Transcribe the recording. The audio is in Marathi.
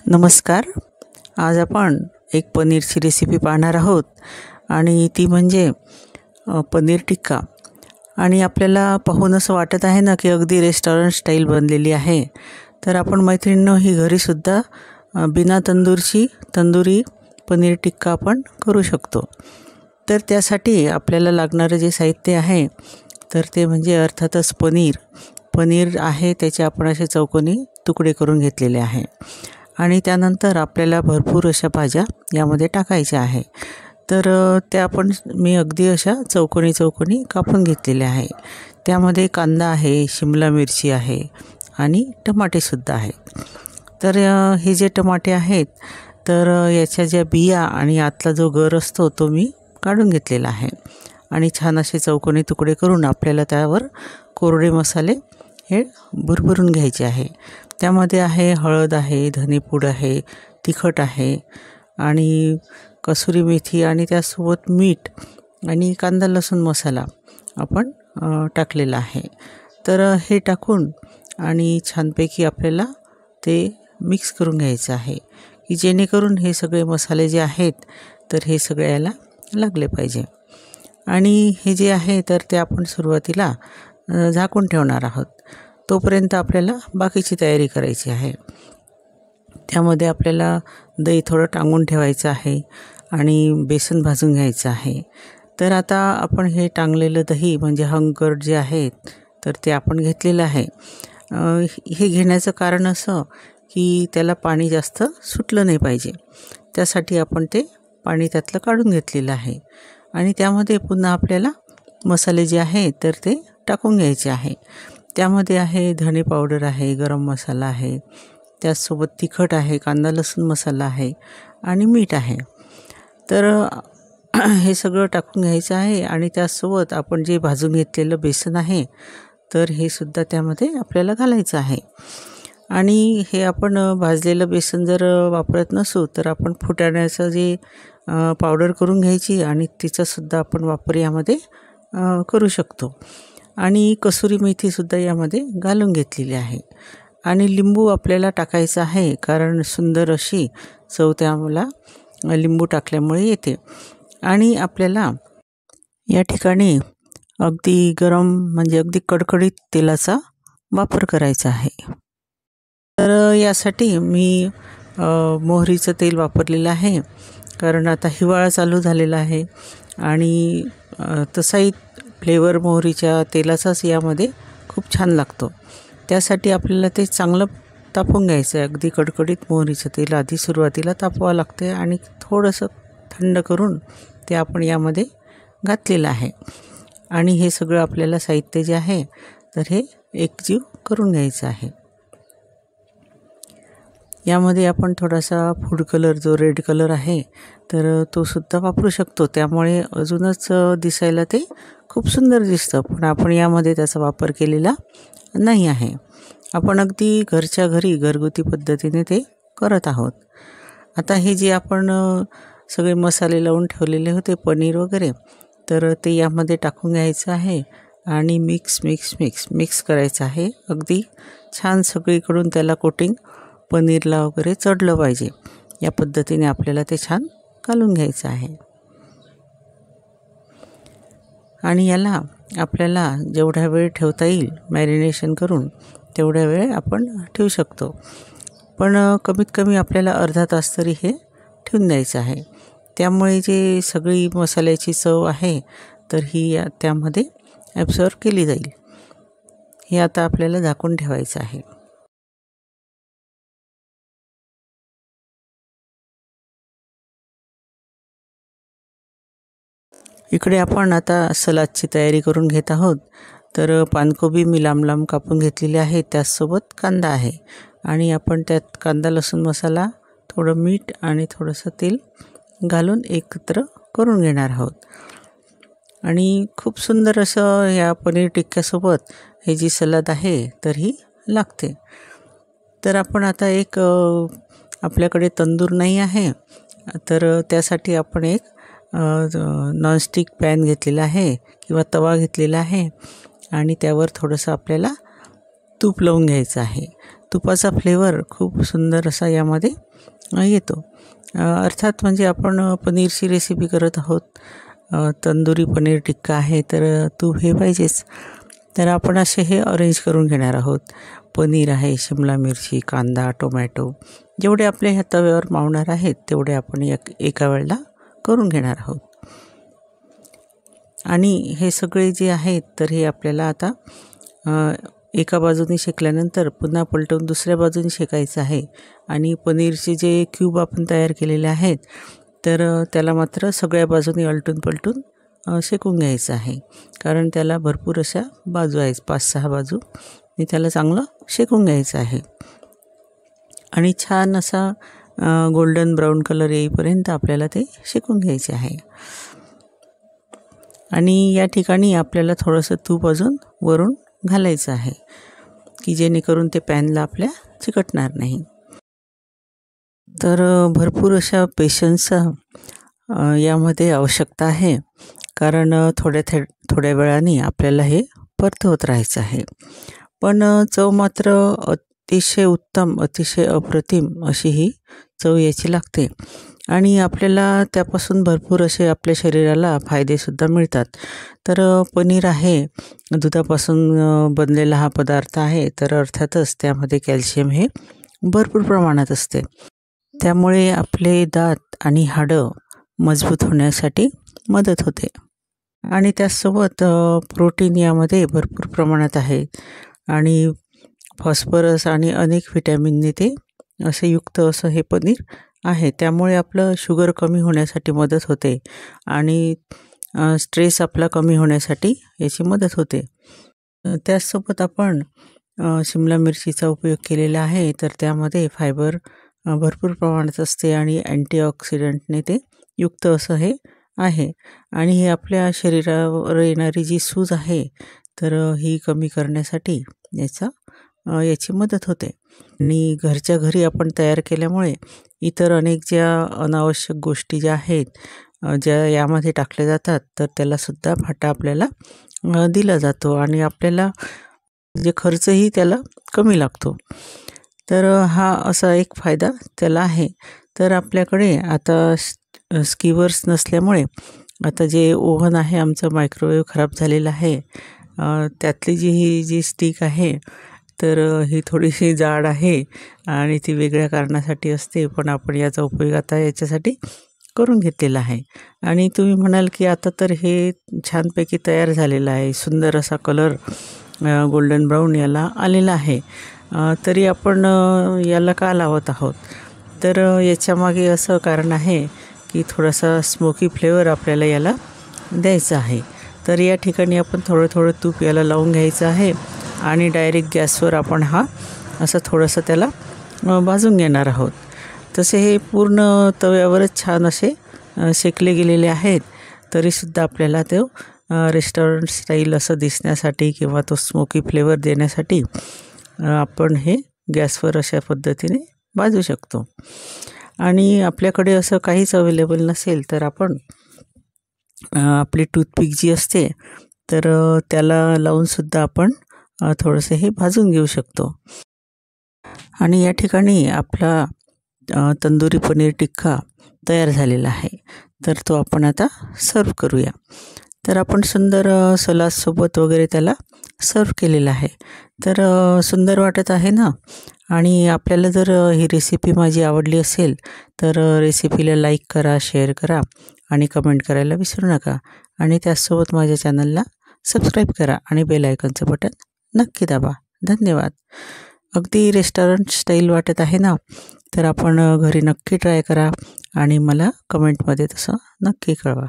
नमस्कार. आज आपण एक पनीरची रेसिपी पाहणार आहोत आणि ती म्हणजे पनीर टिक्का. आणि आपल्याला पाहून असं वाटत आहे ना की अगदी रेस्टॉरंट स्टाईल बनलेली आहे. तर आपण मैत्रिणींनो ही घरीसुद्धा बिना तंदुरी पनीर टिक्का आपण करू शकतो. तर त्यासाठी आपल्याला लागणारं जे साहित्य आहे तर ते म्हणजे अर्थातच पनीर आहे. त्याचे आपण असे चौकोनी तुकडे करून घेतलेले आहे आणि त्यानंतर आपल्याला भरपूर अशा भाज्या यामध्ये टाकायच्या आहे. तर त्या मी अगदी अशा चौकोनी कापून घेतलेल्या आहे. त्यामध्ये कांदा आहे, शिमला मिरची आहे आणि टमाटेसुद्धा आहेत. तर हे जे टमाटे आहेत तर याच्या ज्या बिया आणि आतला जो गर असतो तो मी काढून घेतलेला आहे आणि छान असे चौकोनी तुकडे करून आपल्याला त्यावर कोरडे मसाले हे भरभरून घ्यायचे आहे. त्यामध्ये आहे हळद आहे, धनेपूड आहे, तिखट आहे आणि कसुरी मेथी आणि त्यासोबत मीठ आणि कांदा लसूण मसाला आपण टाकलेला आहे. तर हे टाकून आणि छानपैकी आपल्याला ते मिक्स करून घ्यायचं आहे की जेणेकरून हे सगळे मसाले जे आहेत तर हे सगळे याला लागले पाहिजे. आणि हे जे आहे तर ते आपण सुरुवातीला झाकून ठेवणार आहोत. तोपर्यंत आपल्याला बाकीची तयारी करायची आहे. त्यामध्ये आपल्याला दही थोडं टांगून ठेवायचं आहे आणि बेसन भाजून घ्यायचं आहे. तर आता आपण हे टांगलेलं दही म्हणजे हंकर्ड जे आहेत तर ते आपण घेतलेलं आहे. हे घेण्याचं कारण असं की त्याला पाणी जास्त सुटलं नाही पाहिजे. त्यासाठी आपण ते पाणी त्यातलं काढून घेतलेलं आहे आणि त्यामध्ये पुन्हा आपल्याला मसाले जे आहे तर ते टाकून घ्यायचे आहे. त्यामध्ये आहे धणे पावडर आहे, गरम मसाला आहे, त्याचसोबत तिखट आहे, कांदा लसूण मसाला आहे आणि मीठ आहे. तर हे सगळं टाकून घ्यायचं आहे आणि त्याचसोबत आपण जे भाजून घेतलेलं बेसन आहे तर हे सुद्धा त्यामध्ये आपल्याला घालायचं आहे. आणि हे आपण भाजलेलं बेसन जर वापरत नसू तर आपण फुटाण्याचं जे पावडर करून घ्यायची आणि तिचासुद्धा आपण वापर यामध्ये करू शकतो. आणि कसुरी मेथीसुद्धा यामध्ये घालून घेतलेली आहे. आणि लिंबू आपल्याला टाकायचं आहे कारण सुंदर अशी चव त्याला लिंबू टाकल्यामुळे येते. आणि आपल्याला या ठिकाणी अगदी गरम म्हणजे अगदी कडकडीत तेलाचा वापर करायचा आहे. तर यासाठी मी मोहरीचं तेल वापरलेलं आहे कारण आता हिवाळा चालू झालेला आहे आणि तसाही फ्लेवर मोहरीच्या तेलाचाच यामध्ये खूप छान लागतो. त्यासाठी आपल्याला ते चांगलं तापवून घ्यायचं आहे. अगदी कडकडीत मोहरीचं तेल आधी सुरुवातीला तापवावं लागते आणि थोडंसं थंड करून ते आपण यामध्ये घातलेलं आहे. आणि हे सगळं आपल्याला साहित्य जे आहे तर हे एकजीव करून घ्यायचं आहे. यामध्ये आपण थोडासा फूड कलर जो रेड कलर आहे तर तो सुद्धा वापरू शकतो. त्यामुळे अजूनच दिसायला ते खूप सुंदर दिसतं. पण आपण यामध्ये त्याचा वापर केलेला नाही आहे. आपण अगदी घरच्या घरी घरगुती पद्धतीने ते करत आहोत. आता हे जे आपण सगळे मसाले लावून ठेवलेले होते पनीर वगैरे तर ते यामध्ये टाकून घ्यायचं आहे आणि मिक्स करायचं आहे. अगदी छान सगळीकडून त्याला कोटिंग पनीरला वगैरे चढलं पाहिजे. या पद्धतीने आपल्याला ते छान घालून घ्यायचं आहे. आणि याला आपल्याला जेवढा वेळ ठेवता येईल मॅरिनेशन करून तेवढ्या वेळ आपण ठेवू शकतो. पण कमीत कमी आपल्याला अर्धा तास तरी हे ठेवून द्यायचं आहे. त्यामुळे जे सगळी मसाल्याची चव आहे तर ही त्यामध्ये ॲब्सॉर्ब केली जाईल. हे आता आपल्याला झाकून ठेवायचं आहे. इकडे आपण आता सलादची तयारी करून घेत आहोत. तर पानकोबी मी लांब कापून घेतलेली आहे. त्याचसोबत कांदा आहे आणि आपण त्यात कांदा लसूण मसाला, थोडं मीठ आणि थोडंसं तेल घालून एकत्र करून घेणार आहोत. आणि खूप सुंदर असं या पनीर टिक्क्यासोबत हे जी सलाद आहे तर ही लागते. तर आपण आता एक आपल्याकडे तंदूर नाही आहे तर त्यासाठी आपण एक नॉनस्टिक पॅन घेतलेला आहे किंवा तवा घेतलेला आहे आणि त्यावर थोडंसं आपल्याला तूप लावून घ्यायचं आहे. तुपाचा फ्लेवर खूप सुंदर असा यामध्ये येतो. अर्थात म्हणजे आपण पनीरची रेसिपी करत आहोत, तंदुरी पनीर टिक्का आहे, तर तूप हे पाहिजेच. तर आपण असे हे अरेंज करून घेणार आहोत. पनीर आहे, शिमला मिरची, कांदा, टोमॅटो जेवढे आपले ह्या तव्यावर मावणार आहेत तेवढे आपण एका वेळेला करून घेणार आहोत. आणि हे सगळे जे आहेत तर हे आपल्याला आता एका बाजूने शेकल्यानंतर पुन्हा पलटवून दुसऱ्या बाजूने शेकायचं आहे. आणि पनीरचे जे क्यूब आपण तयार केलेले आहेत तर त्याला मात्र सगळ्या बाजूने अलटून पलटून शेकून घ्यायचं आहे, कारण त्याला भरपूर अशा बाजू आहेत, 5-6 बाजू, आणि त्याला चांगलं शेकून घ्यायचं आहे. आणि छान असा गोल्डन ब्राऊन कलर येईपर्यंत आपल्याला ते शेकून घ्यायचे आहे. आणि या ठिकाणी आपल्याला थोडंसं तूप अजून वरून घालायचं आहे, की जेणेकरून ते पॅनला आपल्या चिकटणार नाही. तर भरपूर अशा पेशन्सचा यामध्ये आवश्यकता आहे, कारण थोड्या वेळाने आपल्याला हे परतवत राहायचं आहे. पण चव मात्र अतिशय उत्तम, अतिशय अप्रतिम अशी ही चव याची लागते. आणि आपल्याला त्यापासून भरपूर असे आपल्या शरीराला फायदेसुद्धा मिळतात. तर पनीर आहे, दुधापासून बनलेला हा पदार्थ आहे, तर अर्थातच त्यामध्ये कॅल्शियम हे भरपूर प्रमाणात असते. त्यामुळे आपले दात आणि हाडं मजबूत होण्यासाठी मदत होते. आणि त्याचसोबत प्रोटीन यामध्ये भरपूर प्रमाणात आहे, आणि फॉस्फरस आणि अनेक व्हिटॅमिनने ते असे युक्त असं हे पनीर आहे. त्यामुळे आपलं शुगर कमी होण्यासाठी मदत होते, आणि स्ट्रेस आपला कमी होण्यासाठी याची मदत होते. त्याचसोबत आपण शिमला मिरचीचा उपयोग केलेला आहे, तर त्यामध्ये फायबर भरपूर प्रमाणात असते, आणि अँटीऑक्सिडंटने ते युक्त असं हे आहे. आणि हे आपल्या शरीरावर येणारी जी सूज आहे तर ही कमी करण्यासाठी याची मदत होते. आणि घरच्या घरी आपण तयार केल्यामुळे इतर अनेक ज्या अनावश्यक गोष्टी ज्या आहेत ज्या यामध्ये टाकल्या जातात तर त्यालासुद्धा फाटा आपल्याला दिला जातो, आणि आपल्याला जे खर्चही त्याला कमी लागतो. तर हा असा एक फायदा त्याला आहे. तर आपल्याकडे आता स्कीवर्स नसल्यामुळे आता जे ओव्हन आहे आमचं, मायक्रोवेव्ह खराब झालेलं आहे, त्यातली जी स्टिक आहे तर ही थोडीशी जाड आहे, आणि ती वेगळ्या कारणासाठी असते, पण आपण याचा उपयोग आता याच्यासाठी करून घेतलेला आहे. आणि तुम्ही म्हणाल की आता तर हे छानपैकी तयार झालेलं आहे, सुंदर असा कलर गोल्डन ब्राऊन याला आलेला आहे, तरी आपण याला का लावत आहोत? तर याच्यामागे असं कारण आहे की थोडासा स्मोकी फ्लेवर आपल्याला याला द्यायचा आहे. तर या ठिकाणी आपण थोडं तूप याला लावून घ्यायचं आहे, आणि डायरेक्ट गॅसवर आपण हा असं थोडंसं त्याला भाजून घेणार आहोत. तसे हे पूर्ण तव्यावरच छान असे शेकले गेलेले आहेत, तरीसुद्धा आपल्याला तो रेस्टॉरंट स्टाईल असं दिसण्यासाठी किंवा तो स्मोकी फ्लेवर देण्यासाठी आपण हे गॅसवर अशा पद्धतीने भाजू शकतो. आणि आपल्याकडे असं काहीच अवेलेबल नसेल तर आपण आपली टूथपिक जी असते तर त्याला लावूनसुद्धा आपण थोडंसं हे भाजून घेऊ शकतो. आणि या ठिकाणी आपला तंदुरी पनीर टिक्का तयार झालेला आहे, तर तो आपण आता सर्व करूया. तर आपण सुंदर सलादसोबत वगैरे त्याला सर्व केलेलं आहे. तर सुंदर वाटत आहे ना. आणि आपल्याला जर ही रेसिपी माझी आवडली असेल तर रेसिपीला लाईक करा, शेअर करा, आणि कमेंट करायला विसरू नका. आणि त्याचसोबत माझ्या चॅनलला सबस्क्राईब करा, आणि बेल आयकॉनचं बटन नक्की दाबा. धन्यवाद. अगदी रेस्टॉरंट स्टाईल वाटत आहे ना. तर आपण घरी नक्की ट्राय करा, आणि मला कमेंटमध्ये तसं नक्की कळवा.